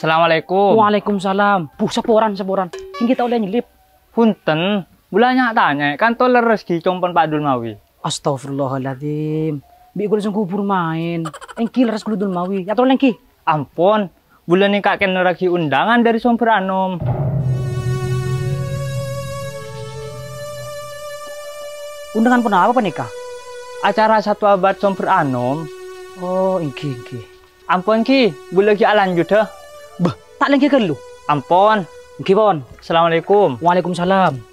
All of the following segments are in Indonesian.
Assalamualaikum. Waalaikumsalam. Saporan. Yang kita oleh nyelip. Punten, bulannya tanya, kan toler rezeki compon Pak Dul Mawi. Astagfirullahaladzim. Bi gue langsung kubur main. Engki leres kudu Dul Mawi. Ya tolong engki. Ampun, bulan ini kak kena lagi undangan dari Sumber Anom. Undangan pun apa nikah? Acara 1 abad Sumber Anom. Oh, engki. Ampun ki, bulan lagi lanjut dah. Bah, tak lagi ke lu. Ampun. Engki pon. Assalamualaikum. Waalaikumsalam.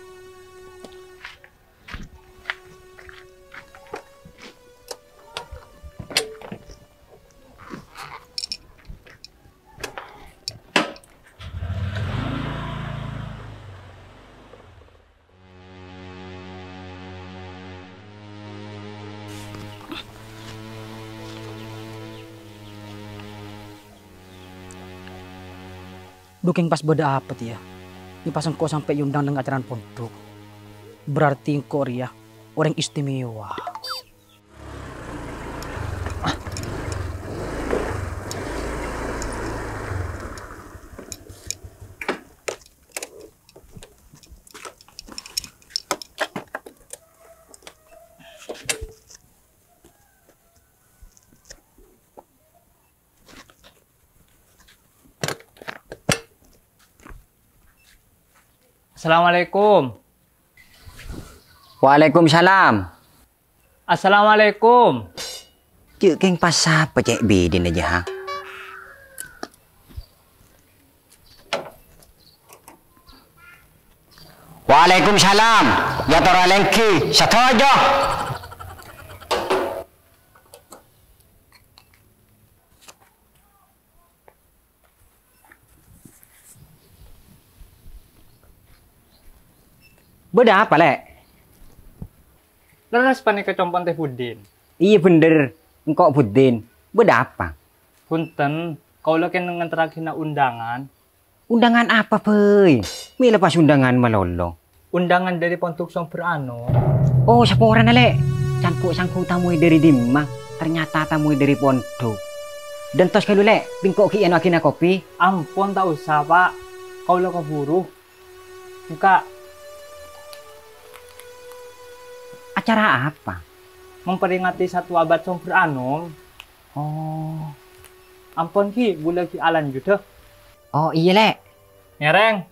Duking pas beda apa ya? Ini pas engkau sampai undang dengan ajaran pondok. Berarti engkau ya orang istimewa. Assalamualaikum. Waalaikumsalam. Assalamualaikum. Cik keng pas apa cek bidin aja ha? Waalaikumsalam. Ya tara lengki, satu aja. Beda apa lek? Leres panik ke compon teh Budin. Iya bener, engkau Budin. Beda apa? Punten, kau lagi ngenterakin undangan. Undangan apa boy? Mi lepas undangan melolo. Undangan dari Pondok Sumber Anom. Oh saporan lek. Sangku tamu dari Dimah. Ternyata tamu dari pondok. Dan tos kalau lek, pingkok ki enak kopi. Ampun tak usah pak. Kau lo keburu. Enggak. Acara apa? Memperingati 1 abad Sumber Anom. Oh. Ampun ki, boleh ki alan juga. Oh iya lek. Ngereng.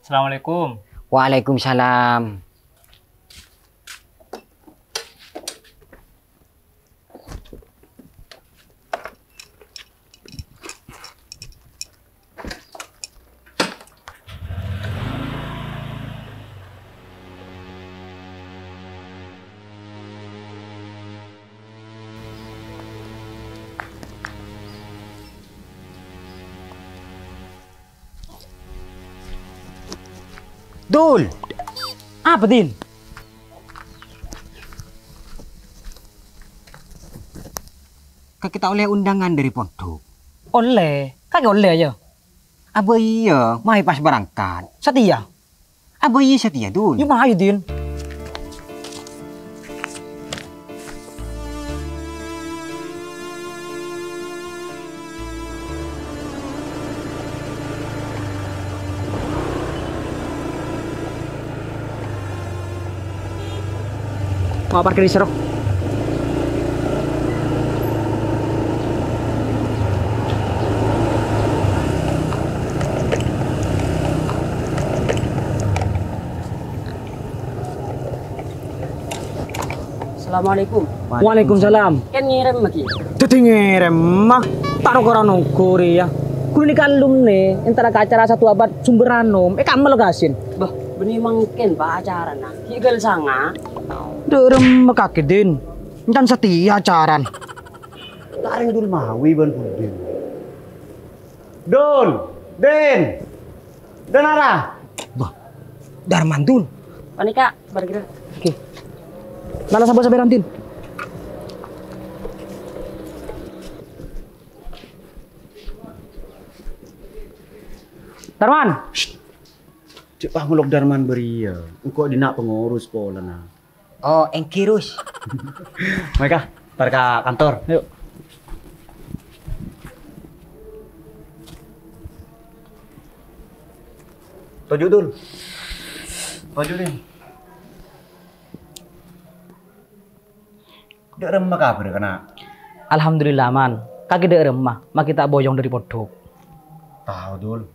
Assalamualaikum. Waalaikumsalam. Dul. Apa din? Kita oleh undangan dari pondok. Oleh. Kagak oleh aja. Abo iya, mai pas berangkat. Setia. Abo iya setia dul. Yuk mah ayo din. Mau parkir di serok. Assalamualaikum. Waalaikumsalam. Kan ngirim lagi. Dadi ngirim mah taruh koran nongkor ya. Kulo ni kalum nih, antara ke acara 1 abad Sumber Anom. Kamu legasin. Bah, benih mungkin pak acara nah. Higal sanga. Derem kaki din. Encan setia acaran. Taring Dul Mawi ban Budin. Dul, Den. Denara. Bah, Darman dun. Panika, bergerak. Oke. Lala sabar-sabaran din. Darman. Cek pangulok Darman beria. Engkau dinak pengurus sekolah nah. Oh, engkirus. Mereka, tar ke kantor. Yuk. Tojo dul. Tojo din. Dek remah kabar kena. Alhamdulillah man, kaki dek remah, mak kita boyong dari pondok. Tahu dul.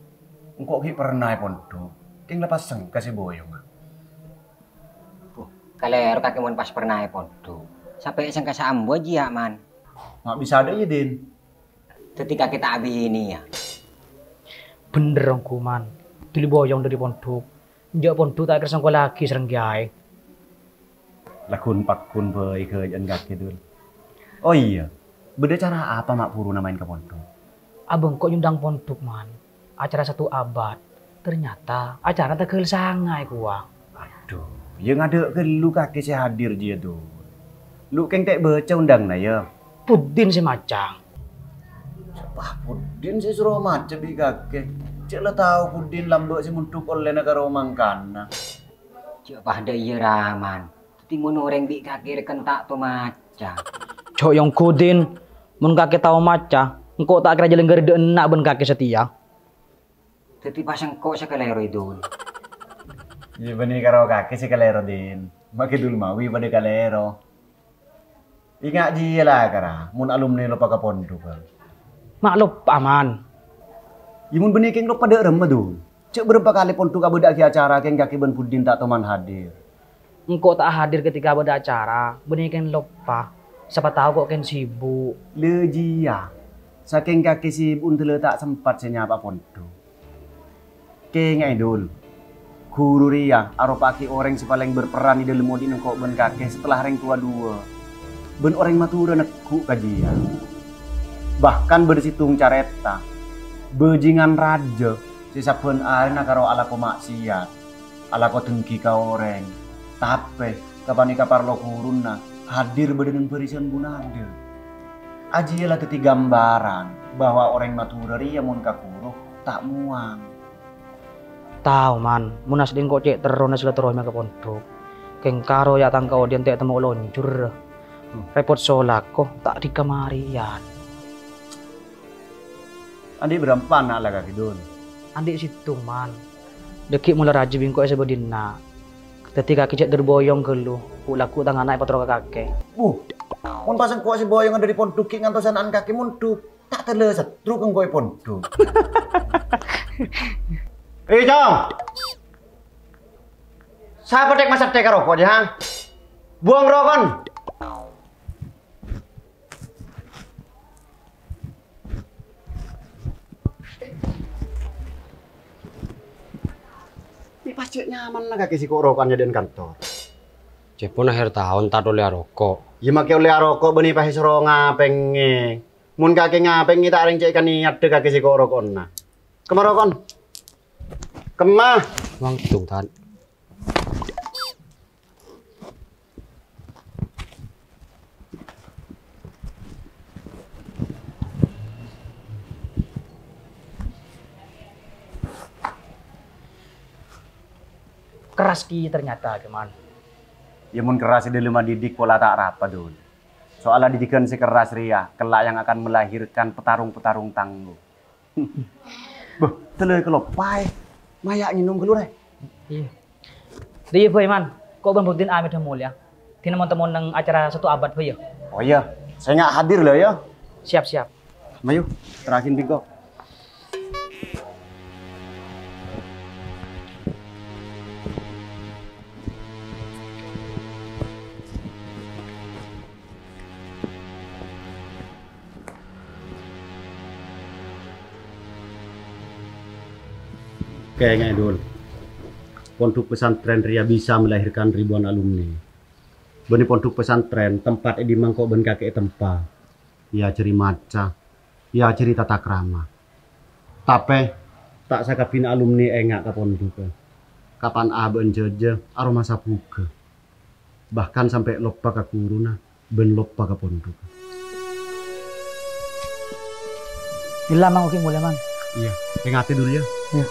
Engkau ki pernah pondok. King lepas seng kasih boyong. Kalero kaki mon pas pernah pondok. Sampai sangka sambo aja ya man. Nggak bisa ada ya din. Ketika kita abi ini ya. Bener dong kuman, dili boyong dari pondok. Njak pondok tak kersangko lagi sereng kiai. Lakun pakun bae ke enggak gitu. Oh iya, beda cara apa mak puru namain ke pondok? Abang kok nyundang pondok man, acara 1 abad. Ternyata acara tegel sangai kuang. Aduh, yang ada ke lu kaki saya hadir dia tuh. Lu keng tek baca undang na ya. Pudin si macang. Wah, Pudin sih suruh macam di kaki. Cek lah tahu Pudin lambek si muntuk oleh negara Romangkana. Cik pada iya raman. Timun orang bi kaki rekentak to maca. Cok yang kudin, mun kaki tahu maca, engkau tak kira jalan gerde enak ben kaki setia. Teti pasang kok sekalero itu. Iya benih karo kaki si kalero din. Maki dulu mawi pada kalero. Ingat dia lah kara, mun alumni lo pakai pondok. Maklum aman. Imun benih keng lo pada remah dulu. Cek berapa kali pondok abu dak acara keng kaki ben Pudin tak teman hadir. Engkau tak hadir ketika ada acara, benih kan lupa. Siapa tahu kok kan sibuk. Lejia, saking kaki sibuk untuk tak sempat senyapa pondok. Keng idol, guru ria, aropaki orang si paling berperan di dalam modin engkau ben kaki setelah ring tua 2. Ben orang matura nekuk kajian. Bahkan bersitung careta, bejingan raja, si saben arena karo ala ko maksiat, ala ko tengki ka orang. Tapi kapan kapar lo kuruna hadir berdengan perisian bunade. Ajilah teti gambaran bahwa orang matura ria mun kakuru tak muang. Tahu man, munas din kok cek terus silaturahmi ke pondok. Keng karo ya tangkau dia tek temu loncur. Repot solak kok tak di kamarian. Andi berapa anak lah kaki dun? Andi situ man. Dekik mulai rajin bingko sebodina. Ketika kicet derboyong ke lu, laku tangan naik patro kakek. Mun pasang kuat si boyong ada di pondok ngantosan an kaki muntuk. Tak terleset, truk engkau pondok. Jom! Siapa tek masak tek rokok jang? Buang rokon! Ini pasti nyaman lah kaki si rokokannya dan kantor. Cepon akhir tahun tak oleh rokok. Ya make oleh rokok benih pahe sero ngapeng. Mun kaki ngapeng kita areng cek kan niat de kaki si rokokna. Kemarokon. Kemah. Wang tung tan. Keras ki ternyata gimana? Ya mun keras di lemah didik pola tak rapa dul. Soalnya didikan si keras ria, kelak yang akan melahirkan petarung-petarung tangguh. Beh, telur kelopai. Mayak nginum keluar deh. Iya. Dia boy man, kok bang Budin amit mulia. Tina teman-teman nang acara 1 abad boy ya. Oh iya, saya nggak hadir loh ya. Siap-siap. Mayu, terakhir bingko. Kayaknya dul, pondok pesantren Ria bisa melahirkan ribuan alumni. Beni pondok pesantren tempat di mangkok ben kakek tempat. Ya ceri maca, ya ceri tata krama. Tapi tak sakapin alumni engak ke pondok. Kapan aben jeje aroma sapuke. Bahkan sampai lupa ke kuruna ben lupa ke pondok. Hilang mang oke mulai man. Iya, ingati dulu ya. Iya.